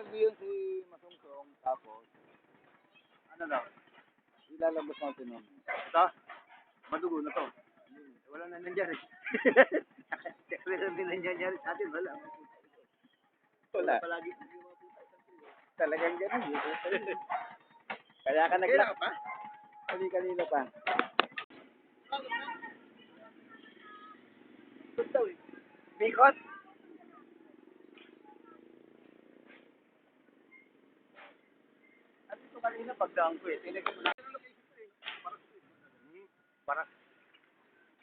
nagbi yun si Masungsong, tapos, ano na, ilalabas natin nun. Ito, madugo na to. Wala na nandiyan eh. Wala na nandiyan sa atin, wala. Wala. Palagi talagang ganun yun. Kaya ka naglak pa? Kanina pa. Bikot? At ito kanina pagdaan ko eh. Tinigil ko na. Para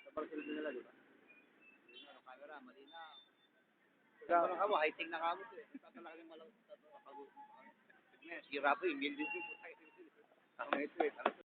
sa Barcelona nila, di ba? Ano, camera, malinaw. Kaya ka mo, high-tech na kamo to eh. Talagang malaw. Sira po eh, million po tayo. Ang ito eh.